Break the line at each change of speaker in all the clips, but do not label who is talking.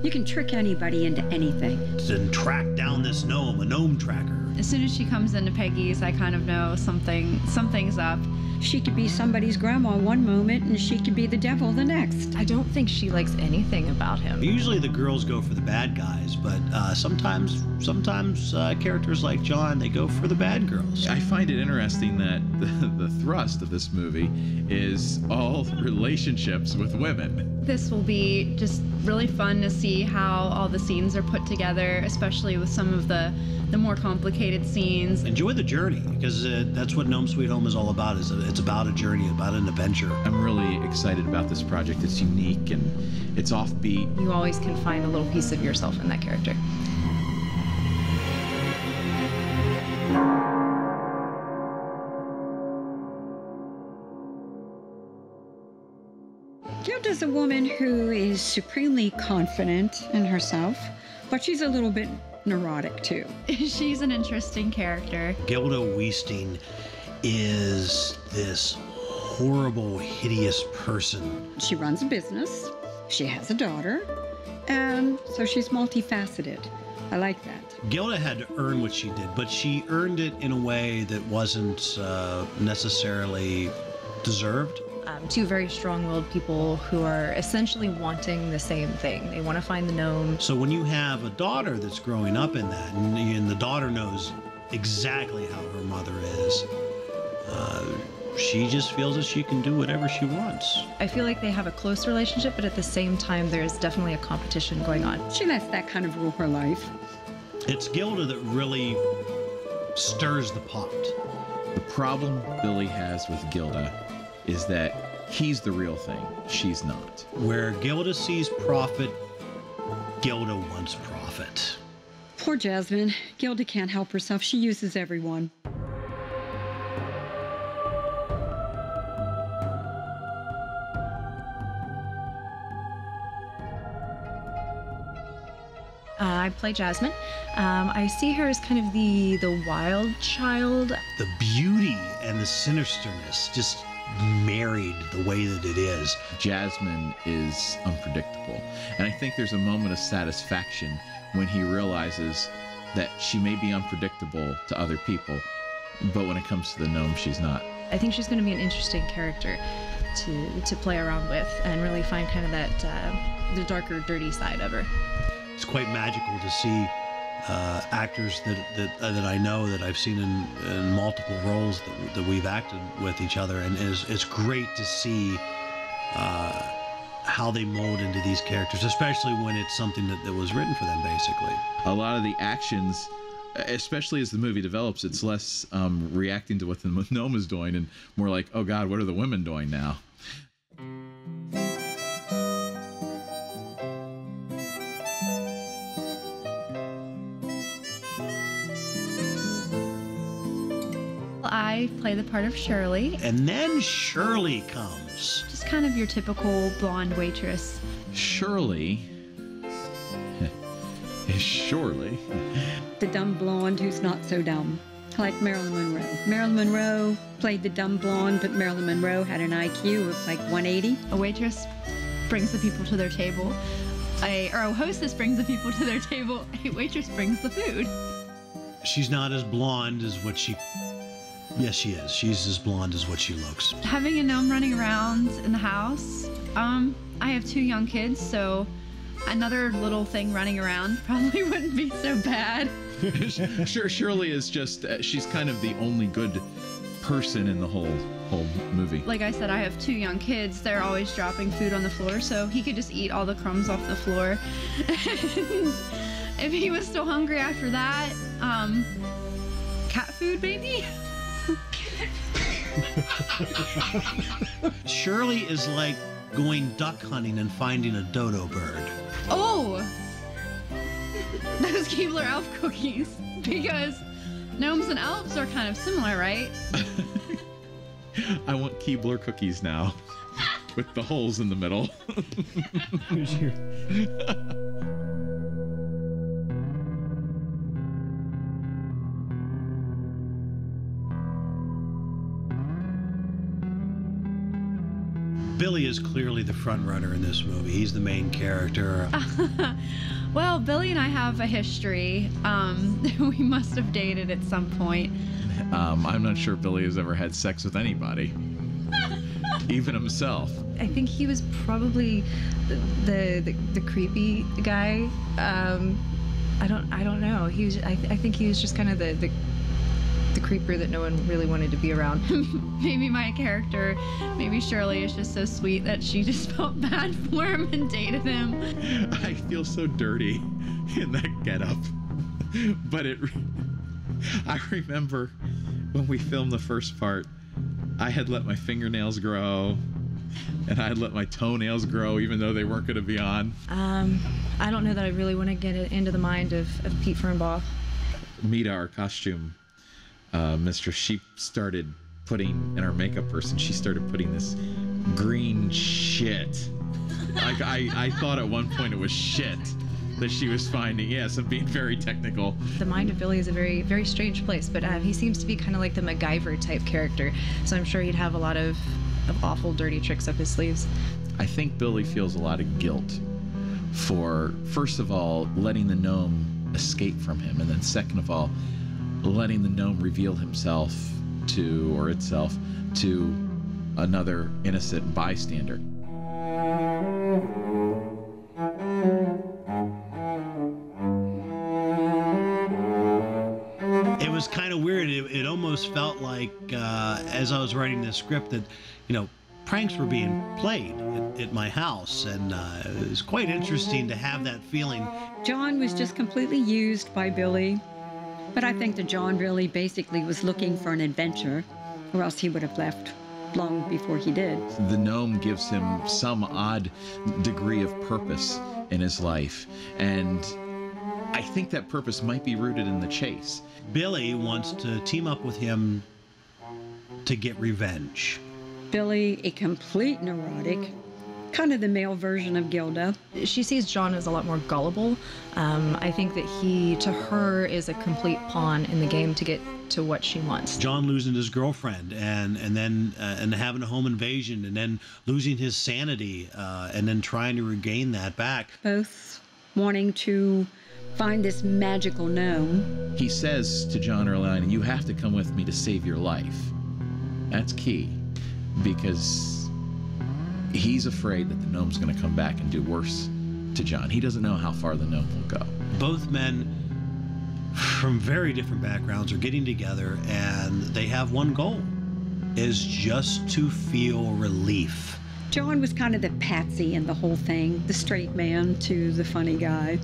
You can trick anybody into anything.
And track down this gnome, a gnome tracker.
As soon as she comes into Peggy's, I kind of know something's up.
She could be somebody's grandma one moment, and she could be the devil the next.
I don't think she likes anything about him.
Usually the girls go for the bad guys, but sometimes characters like John, they go for the bad girls.
I find it interesting that the thrust of this movie is all relationships with women.
This will be just really fun to see how all the scenes are put together, especially with some of the more complicated scenes.
Enjoy the journey, because that's what Gnome Sweet Home is all about. It's about a journey, about an adventure.
I'm really excited about this project. It's unique and it's offbeat.
You always can find a little piece of yourself in that character.
Gilda's a woman who is supremely confident in herself, but she's a little bit neurotic too.
She's an interesting character.
Gilda Weisting is this horrible, hideous person.
She runs a business, she has a daughter, and so she's multifaceted. I like that.
Gilda had to earn what she did, but she earned it in a way that wasn't necessarily deserved.
Two very strong-willed people who are essentially wanting the same thing. They want to find the gnome.
So when you have a daughter that's growing up in that, and the daughter knows exactly how her mother is, she just feels that she can do whatever she wants.
I feel like they have a close relationship, but at the same time, there's definitely a competition going on.
She lets that kind of rule her life.
It's Gilda that really stirs the pot.
The problem Billy has with Gilda is that he's the real thing, she's not.
Where Gilda sees profit, Gilda wants profit.
Poor Jasmine. Gilda can't help herself. She uses everyone.
I play Jasmine. I see her as kind of the wild child.
The beauty and the sinisterness just married the way that it is.
Jasmine is unpredictable. And I think there's a moment of satisfaction when he realizes that she may be unpredictable to other people, but when it comes to the gnome, she's not.
I think she's going to be an interesting character to play around with and really find kind of that the darker, dirty side of her.
It's quite magical to see actors that I know that I've seen in multiple roles that we've acted with each other, and it's great to see how they mold into these characters, especially when it's something that was written for them, basically.
A lot of the actions, especially as the movie develops, it's less reacting to what the gnome is doing and more like, oh God, what are the women doing now?
I play the part of Shirley.
And then Shirley comes.
Just kind of your typical blonde waitress.
Shirley is surely
The dumb blonde who's not so dumb. Like Marilyn Monroe. Marilyn Monroe played the dumb blonde, but Marilyn Monroe had an IQ of like 180.
A waitress brings the people to their table. A hostess brings the people to their table. A waitress brings the food.
She's not as blonde as what she... Yes, she is. She's as blonde as what she looks.
Having a gnome running around in the house, I have 2 young kids, so another little thing running around probably wouldn't be so bad.
Sure, Shirley is just, she's kind of the only good person in the whole movie.
Like I said, I have 2 young kids. They're always dropping food on the floor, so he could just eat all the crumbs off the floor. If he was still hungry after that, cat food maybe?
Shirley is like going duck hunting and finding a dodo bird.
Oh! Those Keebler elf cookies. Because gnomes and elves are kind of similar, right?
I want Keebler cookies now, with the holes in the middle.
Billy is clearly the front runner in this movie. He's the main character.
Well, Billy and I have a history. We must have dated at some point.
I'm not sure Billy has ever had sex with anybody, even himself.
I think he was probably the creepy guy. I don't know. I think he was just kind of the creeper that no one really wanted to be around.
Maybe my character, maybe Shirley is just so sweet that she just felt bad for him and dated him.
I feel so dirty in that getup. But I remember when we filmed the first part, I had let my fingernails grow and I had let my toenails grow even though they weren't going to be on.
I don't know that I really want to get into the mind of Pete Fernbaugh.
Mita, our costume mistress, she started putting, and our makeup person, she started putting this green shit. Like I thought at one point it was shit that she was finding. Yes, I'm being very technical.
The mind of Billy is a very, very strange place, but he seems to be kind of like the MacGyver type character, so I'm sure he'd have a lot of awful, dirty tricks up his sleeves.
I think Billy feels a lot of guilt for, first of all, letting the gnome escape from him, and then second of all, letting the gnome reveal himself to, or itself, to another innocent bystander.
It was kind of weird. It almost felt like, as I was writing this script, that, pranks were being played at my house, and it was quite interesting to have that feeling.
John was just completely used by Billy, but I think that John really basically was looking for an adventure, or else he would have left long before he did.
The gnome gives him some odd degree of purpose in his life, and I think that purpose might be rooted in the chase.
Billy wants to team up with him to get revenge.
Billy, a complete neurotic, kind of the male version of Gilda.
She sees John as a lot more gullible. I think that he, to her, is a complete pawn in the game to get to what she wants.
John losing his girlfriend and then having a home invasion and then losing his sanity and then trying to regain that back.
Both wanting to find this magical gnome.
He says to John early on, "You have to come with me to save your life." That's key, because he's afraid that the gnome's going to come back and do worse to John. He doesn't know how far the gnome will go.
Both men from very different backgrounds are getting together, and they have one goal, is just to feel relief.
John was kind of the patsy in the whole thing, the straight man to the funny guy.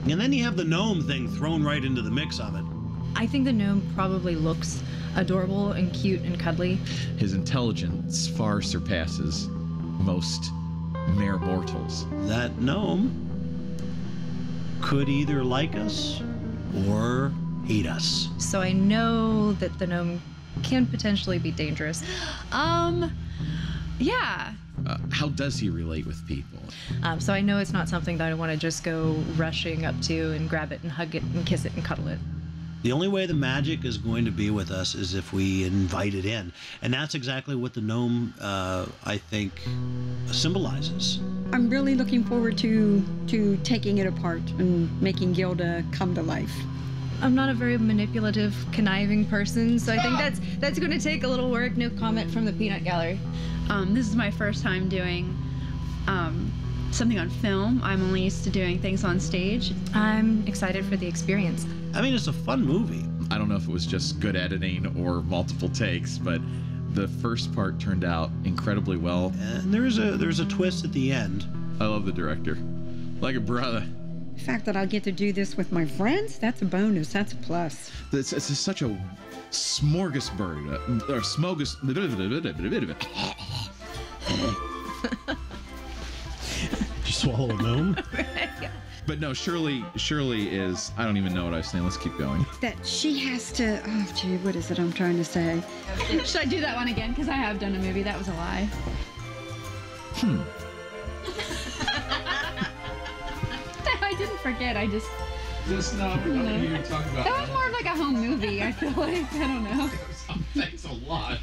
And then you have the gnome thing thrown right into the mix of it.
I think the gnome probably looks adorable and cute and cuddly.
His intelligence far surpasses most mere mortals.
That gnome could either like us or hate us.
So I know that the gnome can potentially be dangerous.
Yeah.
How does he relate with people?
So I know it's not something that I want to just go rushing up to and grab it and hug it and kiss it and cuddle it.
The only way the magic is going to be with us is if we invite it in. And that's exactly what the gnome, I think, symbolizes.
I'm really looking forward to taking it apart and making Gilda come to life.
I'm not a very manipulative, conniving person, so I think that's going to take a little work. No comment from the peanut gallery.
This is my first time doing something on film. I'm only used to doing things on stage.
I'm excited for the experience.
I mean, it's a fun movie.
I don't know if it was just good editing or multiple takes, but the first part turned out incredibly well.
And there's a twist at the end.
I love the director. Like a brother.
The fact that I get to do this with my friends, that's a bonus, that's a plus.
It's such a smorgasbord, or smogus.
Did you swallow a gnome?
But no, Shirley is, I don't even know what I was saying. Let's keep going.
That she has to, oh gee, what is it I'm trying to say?
Should I do that one again? Because I have done a movie. That was a lie. I didn't forget. I just...
Not what you talk about.
That was more of like a home movie, I feel like. I don't know.
Thanks a lot.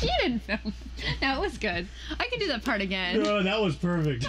You didn't film. No, it was good. I could do that part again.
No, that was perfect.